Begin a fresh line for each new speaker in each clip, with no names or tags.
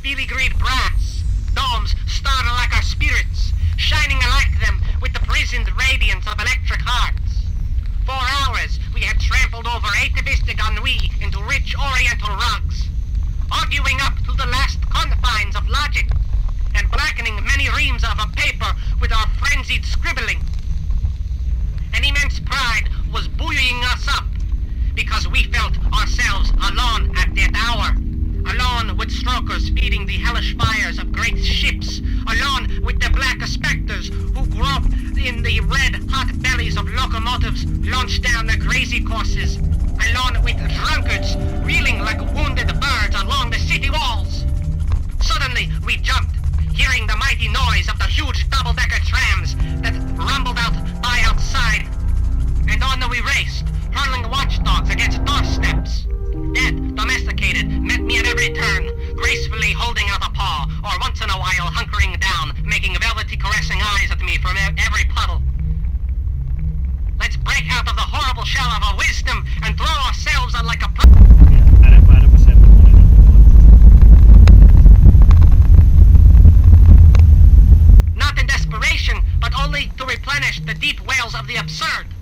filigreed brass, domes starred like our spirits, shining like them with the prisoned radiance of electric hearts. For hours we had trampled over atavistic ennui into rich oriental rugs, arguing up to the last confines of logic, and blackening many reams of a paper with our frenzied scribbling. An immense pride was buoying us up, because we felt ourselves alone at that hour, alone with strokers feeding the hellish fires of great ships, alone with the black specters who groped in the red-hot bellies of locomotives launched down the crazy courses, alone with drunkards reeling like wounded birds along the city walls. Suddenly we jumped, hearing the mighty noise of the huge double-decker trams that rumbled out by outside, and on we raced, hurling watchdogs against doorsteps. Dead, domesticated, met me at every turn, gracefully holding out a paw, or once in a while hunkering down, making velvety caressing eyes at me from every puddle. Let's break out of the horrible shell of our wisdom and throw ourselves on like a... Not in desperation, but only to replenish the deep wells of the absurd.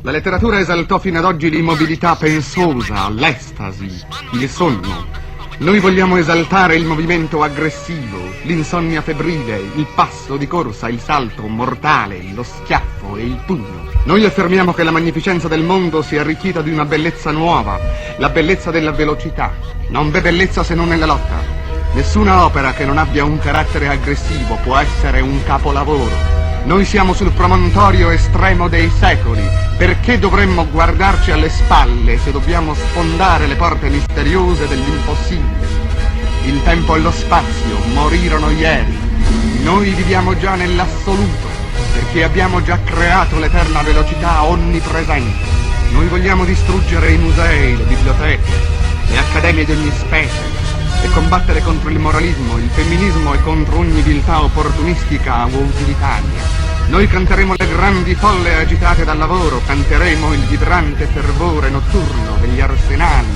La letteratura esaltò fino ad oggi l'immobilità pensosa, l'estasi, il sonno. Noi vogliamo esaltare il movimento aggressivo, l'insonnia febbrile, il passo di corsa, il salto mortale, lo schiaffo e il pugno. Noi affermiamo che la magnificenza del mondo sia arricchita di una bellezza nuova, la bellezza della velocità. Non v'è bellezza se non nella lotta. Nessuna opera che non abbia un carattere aggressivo può essere un capolavoro. Noi siamo sul promontorio estremo dei secoli. Perché dovremmo guardarci alle spalle se dobbiamo sfondare le porte misteriose dell'impossibile? Il tempo e lo spazio morirono ieri. Noi viviamo già nell'assoluto, perché abbiamo già creato l'eterna velocità onnipresente. Noi vogliamo distruggere i musei, le biblioteche, le accademie di ogni specie e combattere contro il moralismo, il femminismo e contro ogni viltà opportunistica o utilitaria. Noi canteremo le grandi folle agitate dal lavoro, canteremo il vibrante fervore notturno degli arsenali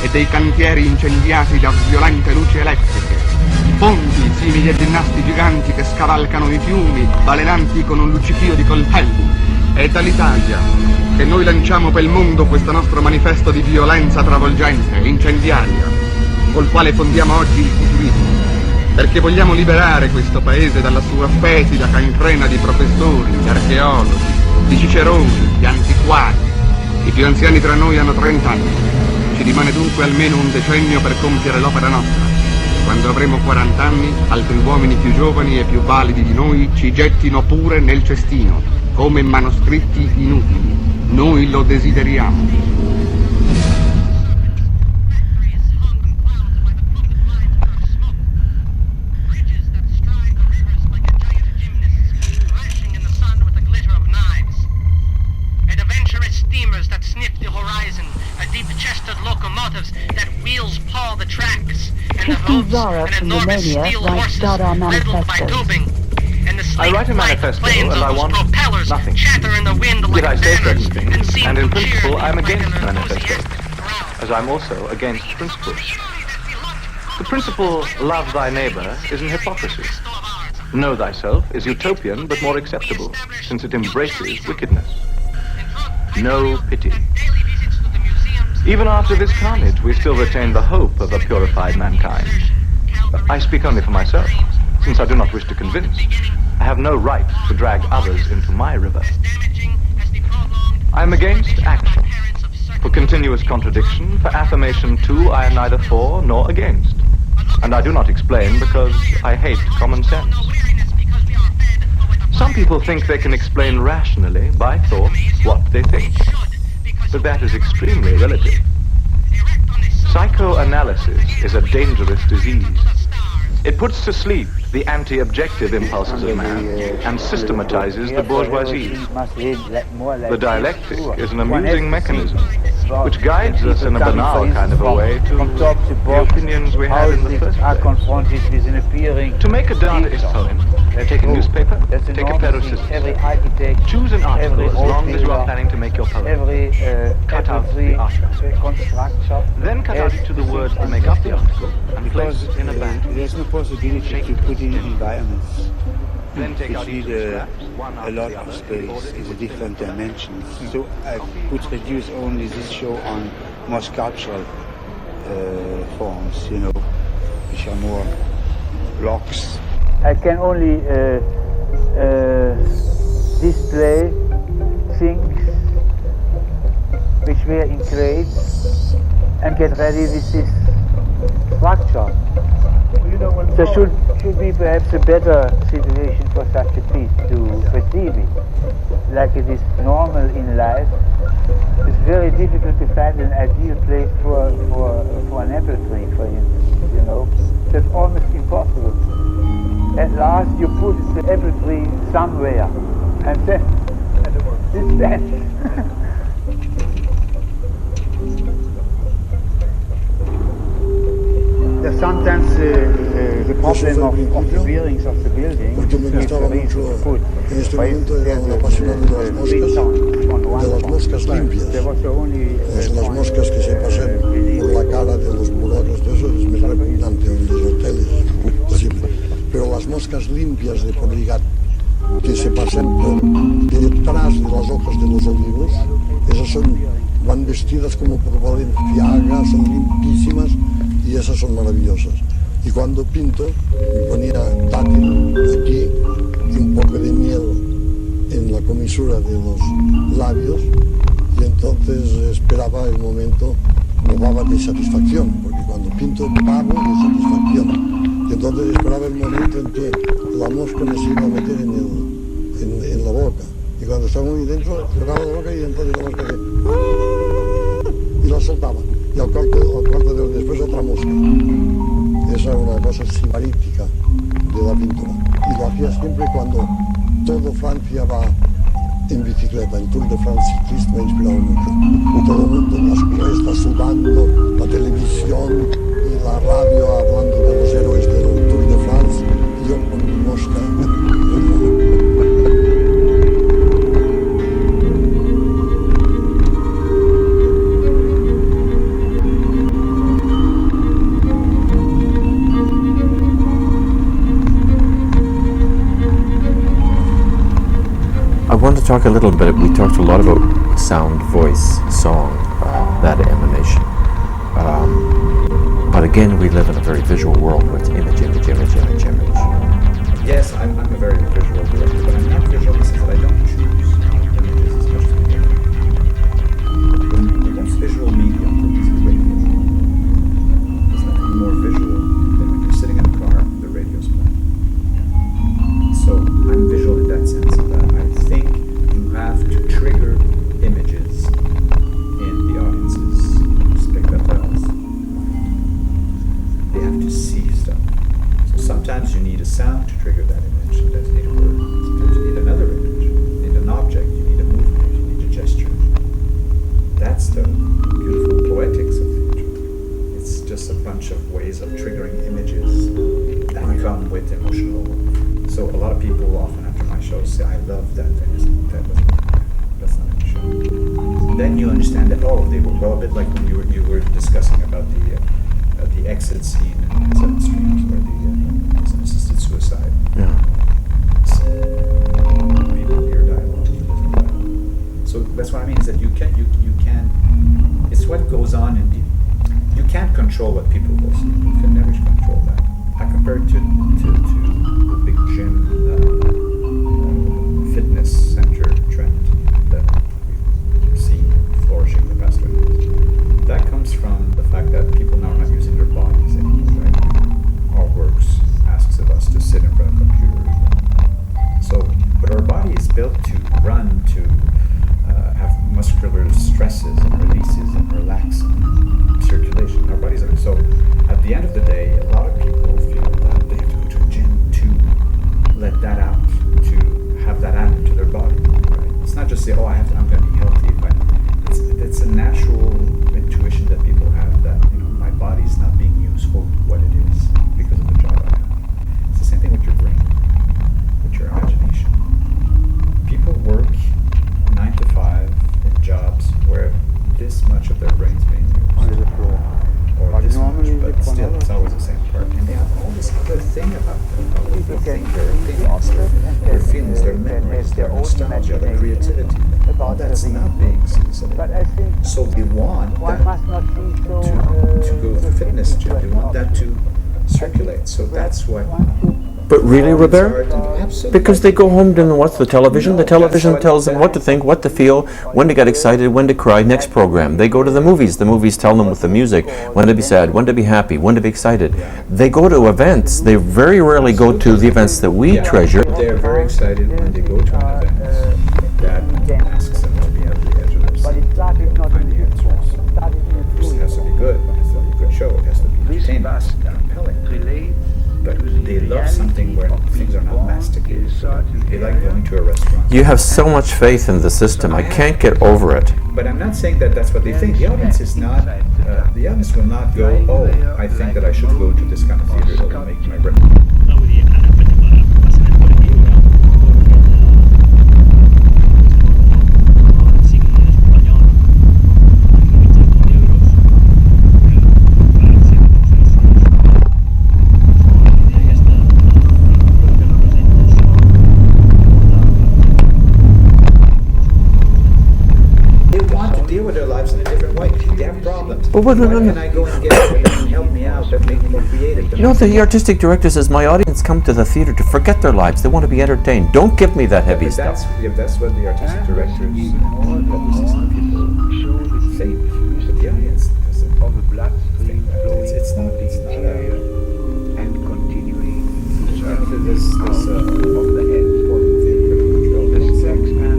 e dei cantieri incendiati da violente luci elettriche. I ponti simili a ginnasti giganti che scavalcano i fiumi, balenanti con un luccichio di coltelli. È dall'Italia che noi lanciamo per il mondo questo nostro manifesto di violenza travolgente, incendiaria, col quale fondiamo oggi il futurismo. Perché vogliamo liberare questo paese dalla sua fetida cancrena di professori, di archeologi, di ciceroni, di antiquari. I più anziani tra noi hanno 30 anni. Ci rimane dunque almeno un decennio per compiere l'opera nostra. Quando avremo 40 anni, altri uomini più giovani e più validi di noi ci gettino pure nel cestino, come manoscritti inutili. Noi lo desideriamo.
Zara from Romania writes out our manifestos.
I write a manifesto and I want nothing. Yet I say certain things, and in principle I'm against manifesto, as I'm also against principles. The principle, love thy neighbor, is an hypocrisy. Know thyself is utopian but more acceptable, since it embraces wickedness. No pity. Even after this carnage, we still retain the hope of a purified mankind. I speak only for myself, since I do not wish to convince. I have no right to drag others into my river. I am against action. For continuous contradiction, for affirmation too, I am neither for nor against. And I do not explain because I hate common sense. Some people think they can explain rationally, by thought, what they think. But that is extremely relative. Psychoanalysis is a dangerous disease. It puts to sleep the anti-objective impulses of man and systematizes the bourgeoisie. The dialectic is an amusing mechanism. which guides us in a banal kind of a way to the opinions we have in the first place. To make a Dadaist poem, take a newspaper, take a pair of scissors. Choose an article as long as you are planning to make your poem. Cut out the article. Then cut out each of the words that make up the article and place it in a bag.
There's no possibility to put it in environments.
Then take out each of the straps, one
a
after
lot
the
of
other,
space in the different dimensions. So I could reduce only this show on more sculptural forms, you know, which are more blocks. I can only display things which were in crates and get ready with this structure. There should be perhaps a better situation for such a piece to receive it. Like it is normal in life, it's very difficult to find an ideal place for an apple tree, for instance, you know. That's almost impossible. At last you put the apple tree somewhere, and then it's dead. There's sometimes the problem of the buildings of the building is very good. There's
las moscas limpias, las moscas que se pasan por la cara de los muros, de eso es muy repugnante en los hoteles, posible. Pero las moscas limpias de Porrigat que se pasan por detrás de las hojas de los olivos, esas van vestidas como por Valenciaga, son limpísimas y esas son maravillosas. Y cuando pinto me ponía dátil aquí y un poco de miel en la comisura de los labios y entonces esperaba el momento, me daba de satisfacción, porque cuando pinto pavo de satisfacción. Y entonces esperaba el momento en que la mosca me se iba a meter en la boca. Y cuando estaba muy dentro, cerraba la boca y entonces la mosca y la soltaba. Y al cuarto de después otra mosca. Esa era una cosa sibarítica de la pintura. Y lo hacía siempre cuando todo Francia va en bicicleta. El Tour de France ciclista me ha inspirado mucho. Todo el mundo en las crestas sudando, la televisión y la radio hablando de los héroes del Tour de France. Y yo con mi mosca.
I want to talk a little bit, we talked a lot about sound, voice, song, that emanation. But again, we live in a very visual world with image.
Yes, I'm a very visual director, but I'm not visual in the sense that I don't choose images as much as I do. The most visual medium is the radio. There's nothing more visual than when you're sitting in a car and the radio's playing. So I'm visual in that sense, that I think you have to trigger images in the audience's spectateurs. They have to see stuff. So sometimes you need a sound to trigger that image, sometimes you need a word, sometimes you need another image, you need an object, you need a movement, you need a gesture. That's the beautiful poetics of theatre. It's just a bunch of ways of triggering images that come with emotional. So a lot of people often after my shows say, I love that thing. That's not in the show. Then you understand that, oh, they were well, a bit like when you were discussing about the exit scene in 7 Streams where there's an assisted suicide.
Yeah.
People hear dialogue. So that's what I mean is that you can. It's what goes on in the. You can't control what people will see. You can never control that. I compare it to the big gym fitness center trend that we've seen flourishing the past 20 years. That comes from the fact that people now are not using their bodies anymore, right? other thing about them. People think their opinions, their feelings, their memories, their nostalgia, their creativity. All that's not being seen. So they want that to go to fitness gym. They want that to circulate. So that's what.
But really, Robert?
Absolutely.
Because they go home and watch the television. The television tells them what to think, what to feel, when to get excited, when to cry. Next program. They go to the movies. The movies tell them with the music when to be sad, when to be happy, when to be excited. They go to events. They very rarely go to the events that we treasure.
They're very excited when they go to an event that asks them to be at the edge of their seat. Find the answers. It has to be good. It has to be a good show. It has to be entertaining, compelling. But they love something where things are not masticated. They like going to a restaurant.
You have so much faith in the system. I can't get over it.
But I'm not saying that that's what they think. The audience is not. The audience will not go, oh, I think that I should go to this kind of theater that will make my brain.
But what,
why can I go and get and help me out and make me more creative?
You know, the artistic director says, my audience come to the theater to forget their lives. They want to be entertained. Don't give me that heavy stuff.
That's what the artistic directors and publicists people think. But the audience doesn't think that. It's not and continuing this of the head important thing for the sex and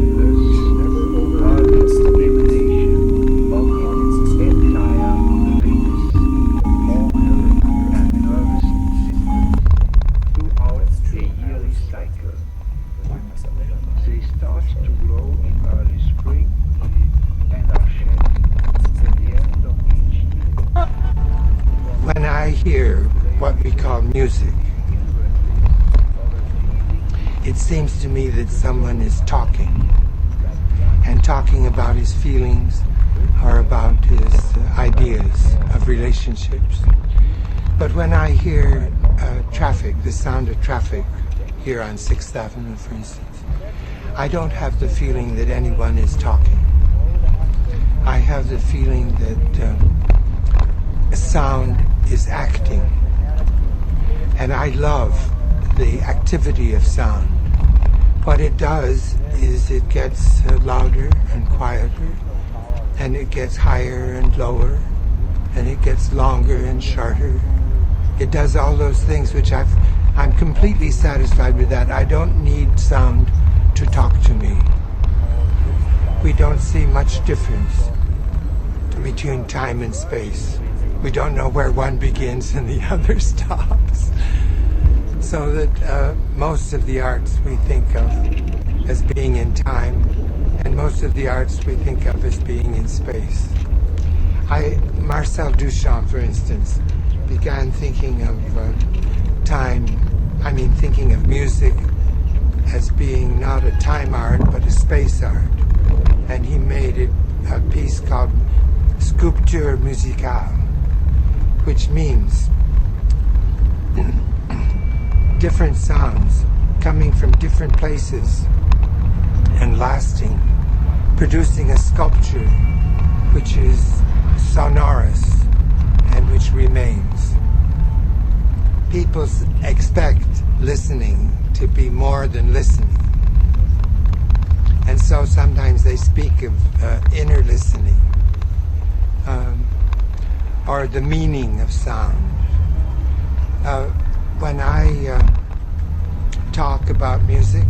hear what we call music, it seems to me that someone is talking, and talking about his feelings or about his ideas of relationships. But when I hear traffic, the sound of traffic here on 6th Avenue, for instance, I don't have the feeling that anyone is talking. I have the feeling that sound is acting, and I love the activity of sound. What it does is it gets louder and quieter, and it gets higher and lower, and it gets longer and shorter. It does all those things which I'm completely satisfied with that. I don't need sound to talk to me. We don't see much difference between time and space. We don't know where one begins and the other stops. So that most of the arts we think of as being in time, and most of the arts we think of as being in space. Marcel Duchamp, for instance, began thinking of thinking of music as being not a time art, but a space art. And he made a piece called Sculpture Musicale, which means different sounds coming from different places and lasting, producing a sculpture which is sonorous and which remains. People expect listening to be more than listening. And so sometimes they speak of inner listening, or the meaning of sound. When I talk about music,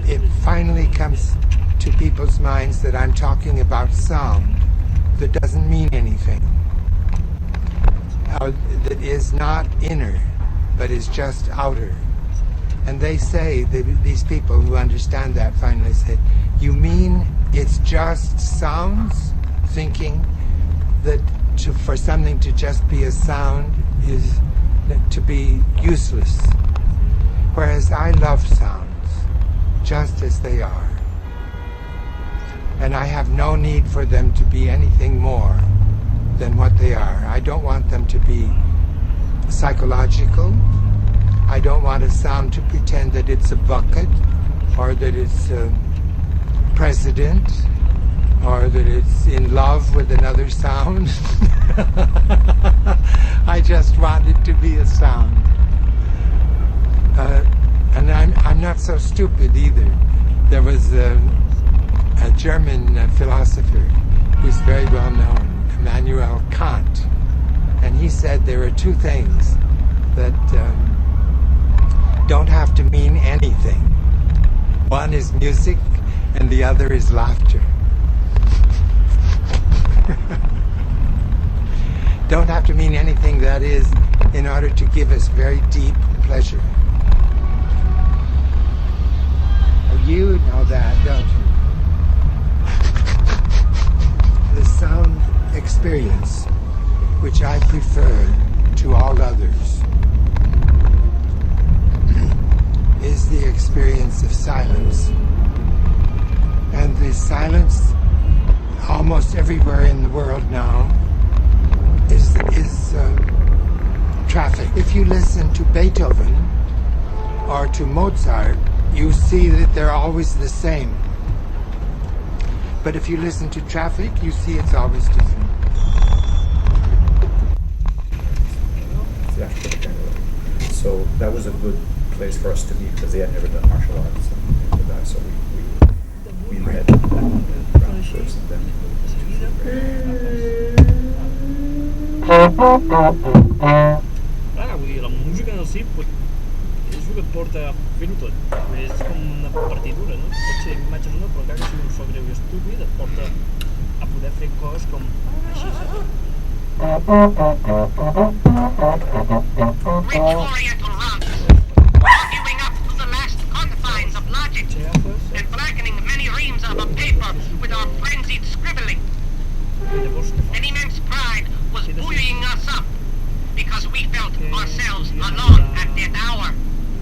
it finally comes to people's minds that I'm talking about sound that doesn't mean anything, that is not inner, but is just outer. And they say, these people who understand that finally say, you mean it's just sounds? Thinking that for something to just be a sound is to be useless. Whereas I love sounds just as they are. And I have no need for them to be anything more than what they are. I don't want them to be psychological. I don't want a sound to pretend that it's a bucket, or that it's a president, or that it's in love with another sound. I just want it to be a sound. And I'm not so stupid either. There was a German philosopher who's very well known, Immanuel Kant, and he said there are two things that don't have to mean anything. One is music and the other is laughter. Don't have to mean anything, that is, in order to give us very deep pleasure. You know that, don't you? The sound experience, which I prefer to all others, is the experience of silence. And the silence almost everywhere in the world now is traffic. If you listen to Beethoven or to Mozart, you see that they're always the same. But if you listen to traffic, you see it's always different.
So that was a good place for us to meet because they had never done martial arts and that, so we met that round first and then
vull dir, la música en el cim és el que et porta a fer-ho tot. És com una partitura, no? Pot ser imatges o no, però encara que sigui un so greu i estúpid, et porta a poder fer coses com així, saps?
Rich Oriental rocks, arguing up to the last confines of logic, and blackening many reams of a paper with our frenzied scribbling. An immense pride was buoying us up, because we felt ourselves alone at that hour,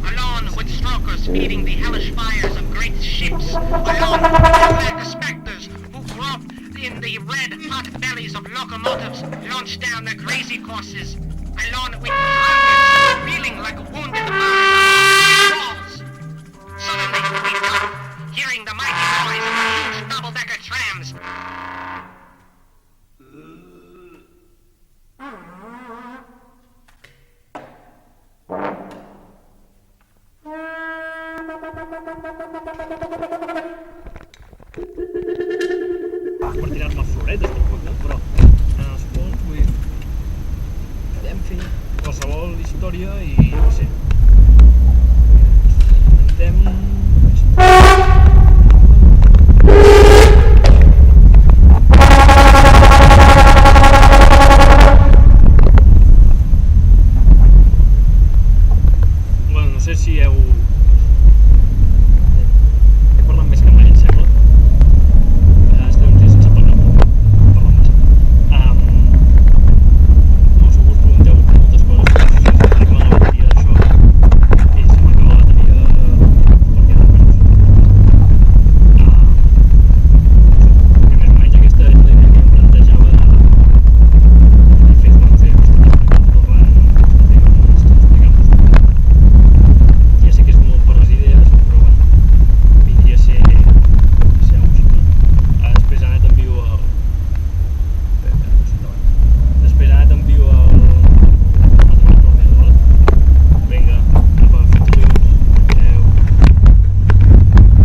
alone with strokers feeding the hellish fires of great ships, alone with black specters who groped in the red-hot bellies of locomotives launched down their crazy courses, alone with drunkards feeling like wounded birds. Suddenly we stopped, hearing the mighty noise of the huge double-decker trams.
Per tirar-me floretes, tampoc, no? Però, en els fons, vull dir, podem fer qualsevol història i, no sé, intentem...